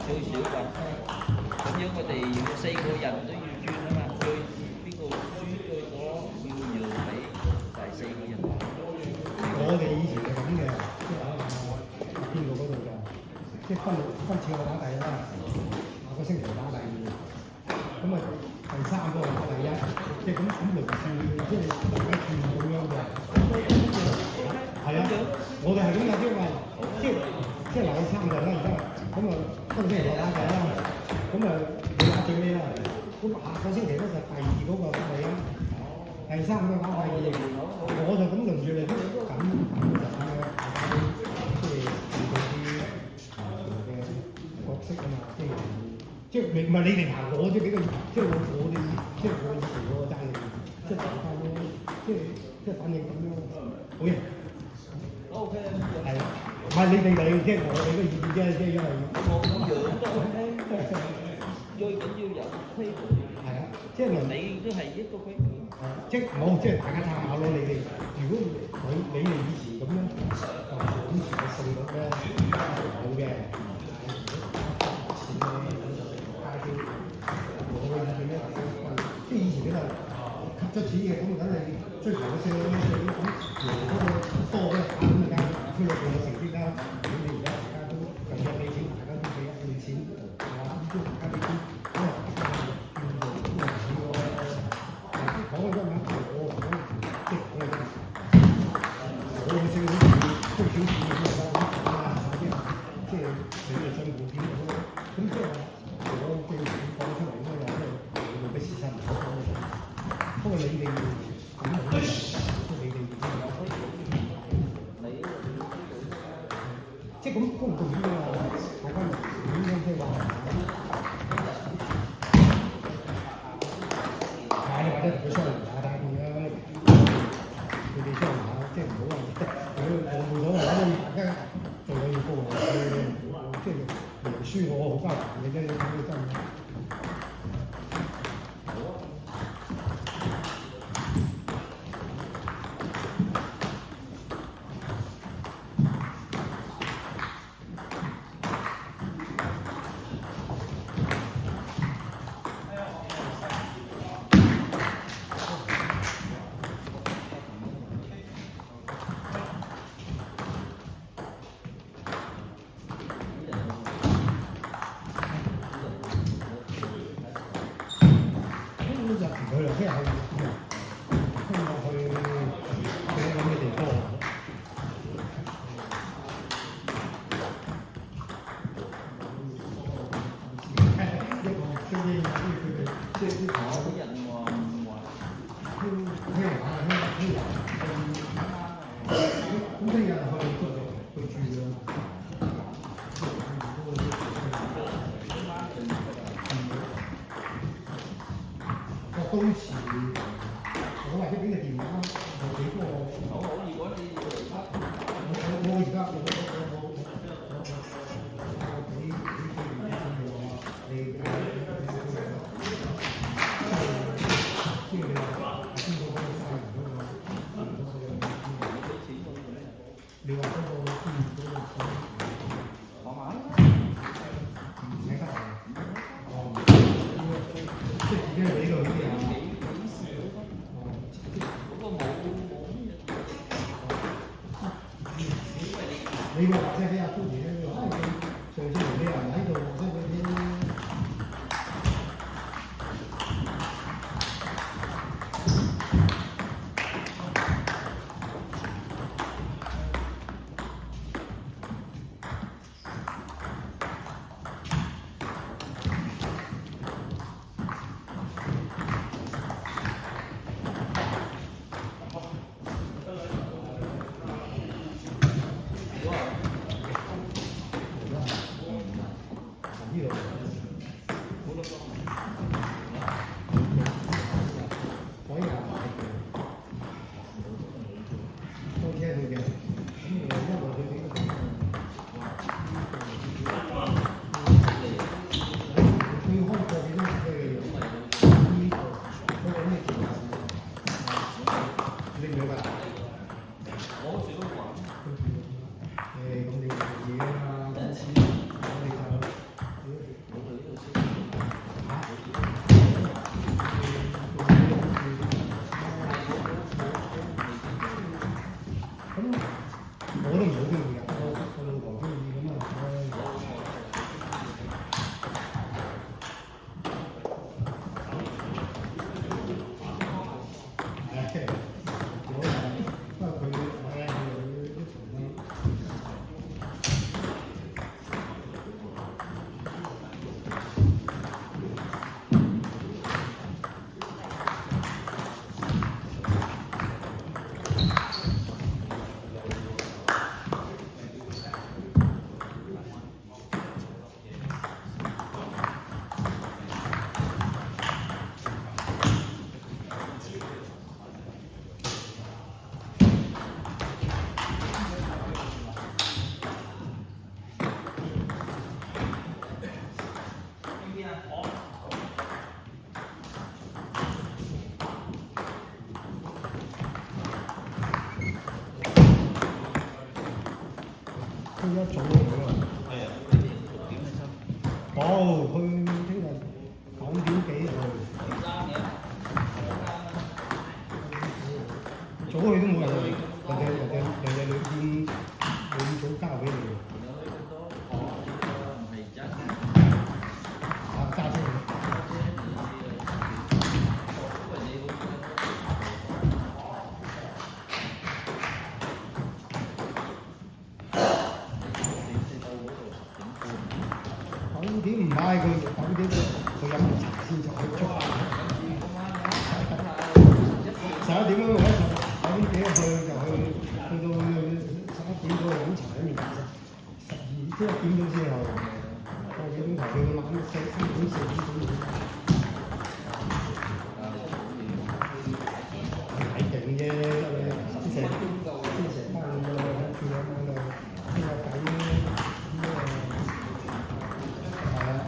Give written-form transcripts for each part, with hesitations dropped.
最少運。咁樣我哋4個人都要轉啊嘛，邊個輸最多要讓俾第4個人。我哋以前係咁嘅，即係喺邊個嗰度嘅，即係今次我打第一啦，下個星期打第二，咁啊第3個打第1，即係咁輪住，即係大家轉咁樣嘅。係啊，我哋係咁嘅，即係嗱，你3個啦而家，咁啊今個星期我打第一啦，咁啊你打最尾啦，咁下個星期咧就第2嗰個打第1，第3個打第2，我就咁輪住嚟，咁就咁嘅，即係做啲嘅角色啊嘛，即係唔係你哋行我即係幾個，即係我哋即係我以前嗰個爭嘅，即係大家咯，即係反正咁樣，好嘅。OK，係啊，唔係你哋嚟，即係我哋嘅意見啫，即係因為我咁樣都 OK，最緊要有規矩。係啊，即係你都係一個規矩。即係冇，即係大家參考咯。你哋如果你哋以前咁樣，以前嘅勝率咧係好嘅，前咧加啲我嘅意見咧，即係以前嗰度吸咗錢嘅，咁梗係追求嘅勝率咁贏嗰個多嘅，咁而家俱樂部嘅成績啦，咁你而家大家都咁多俾錢，大家都俾一半錢，係嘛？咁大家俾錢，咁啊講嘅真係我講即係我嘅勝率都少少咁樣啦，即係你哋辛苦啲咁即係我嘅講出嚟咧，即係我嘅事實唔好講嘅。不過你哋咁好，即係你哋即係咁公唔公平啊？大家點樣即係話？或者同佢商量下，睇下點樣，佢哋商量下，即係唔好話我冇所謂，大家做嘢要高我，即係贏輸我好交談嘅啫，呢個真係。佢又即係通過去咁嘅地方。即係啲人話聽日聽日咁聽日去住啊！都遲，我或者俾個電話，我俾個好，如果你我而家我你話嗰個講下唔使得即係自己俾佢啲啊。你話即係俾阿姑爺咧，上次你又唔喺度，即係嗰啲。一早嚟㗎。係啊，你哋6點起身。冇，去聽日9點幾去。早去都冇人去，人哋兩早交俾你。啊，揸車。9點唔係佢9點佢飲完茶先就去出發。11點我9點幾去就去到11點嗰度飲茶飲完茶12即係1點鐘先去，個幾鐘頭去到晚3點4點睇勁啫，先成班咁樣去兩晚度傾下偈咁啊，係啊。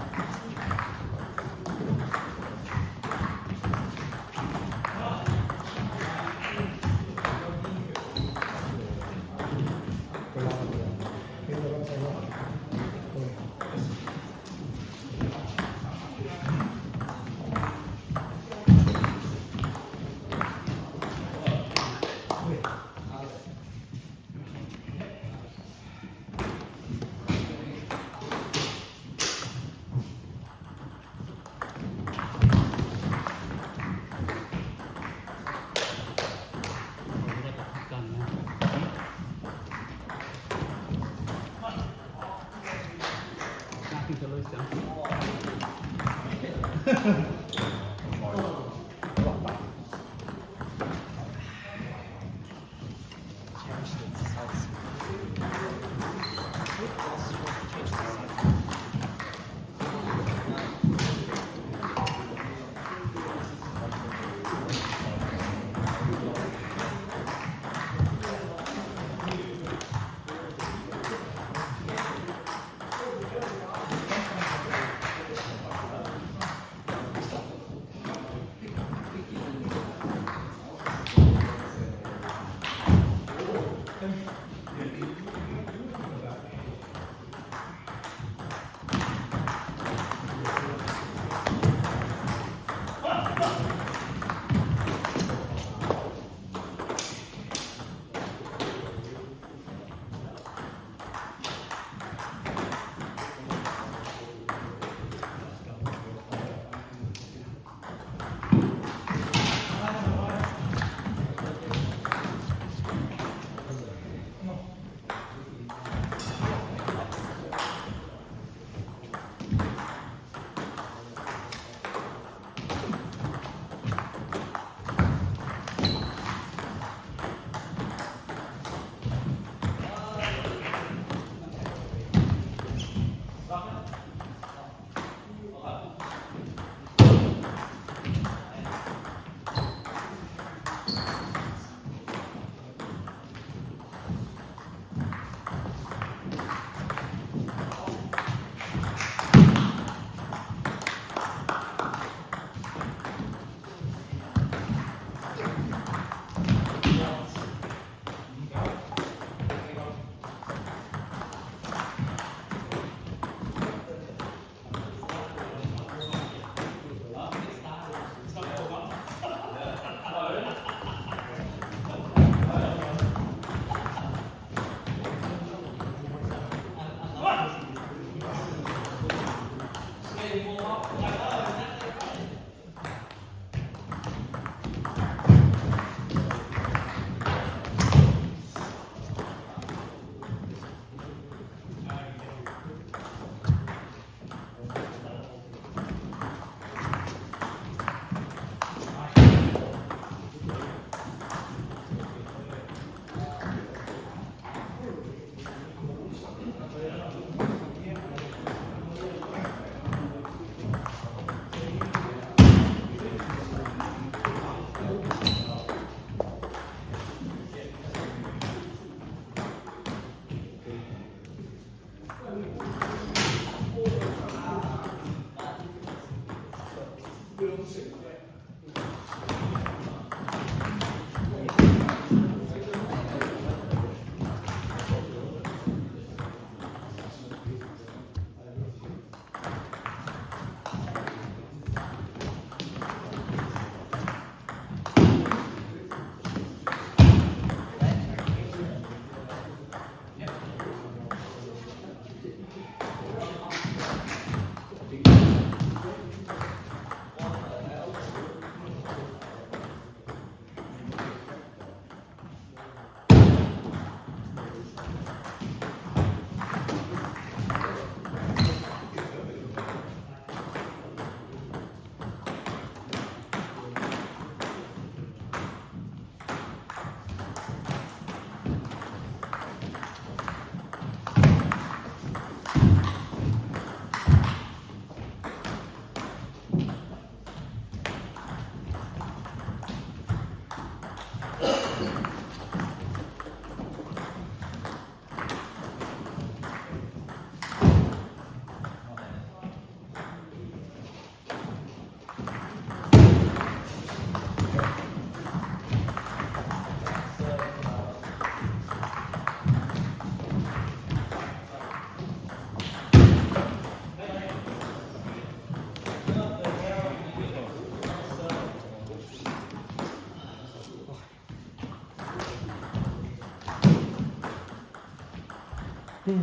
Hãy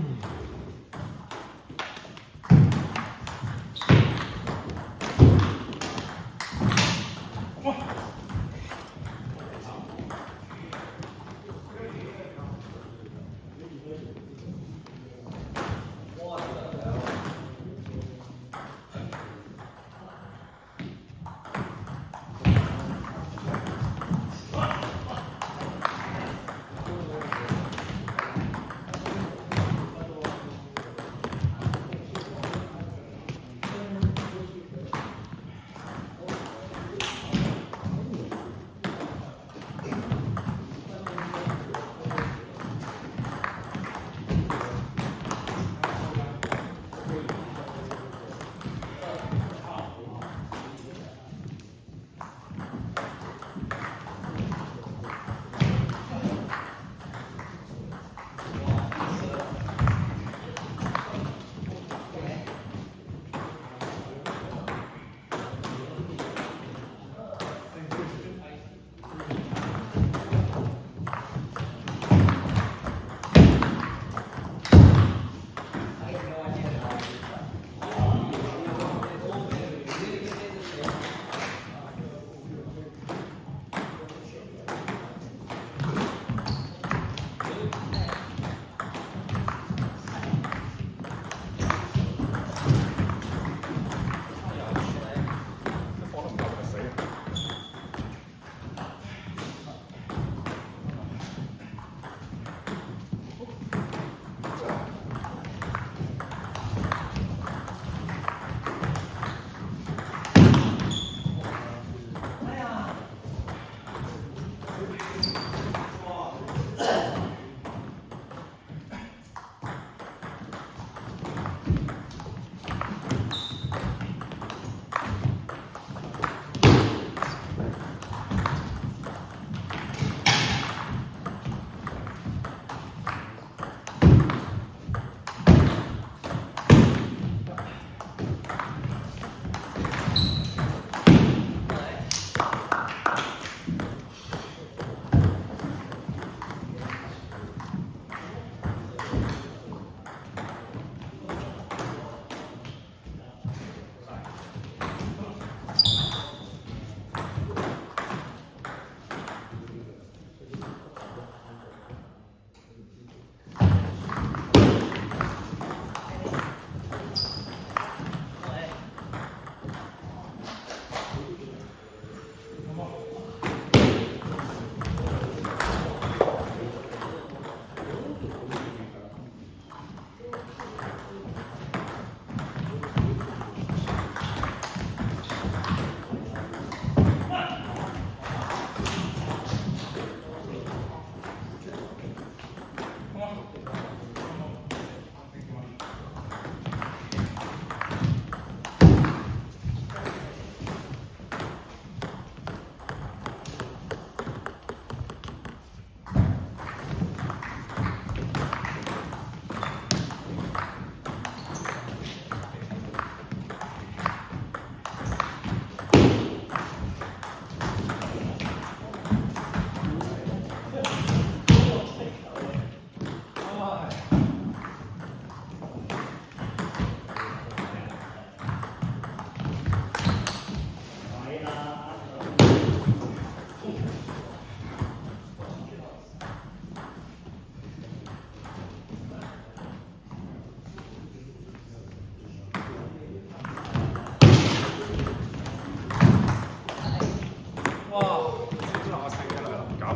subscribe cho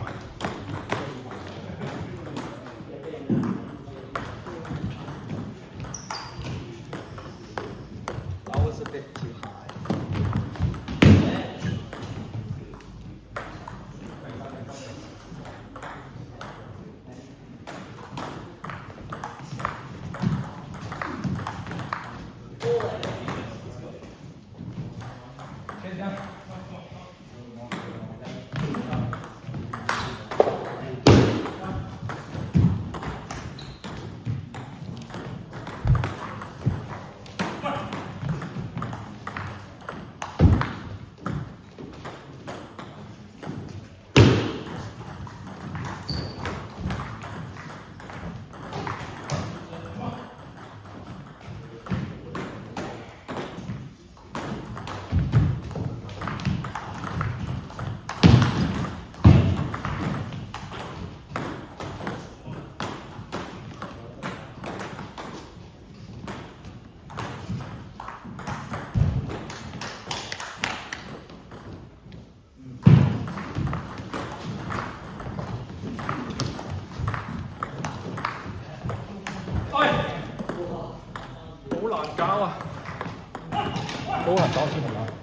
kênh Ghiền Mì Gõ để không bỏ lỡ 難搞啊！好難講先係嘛？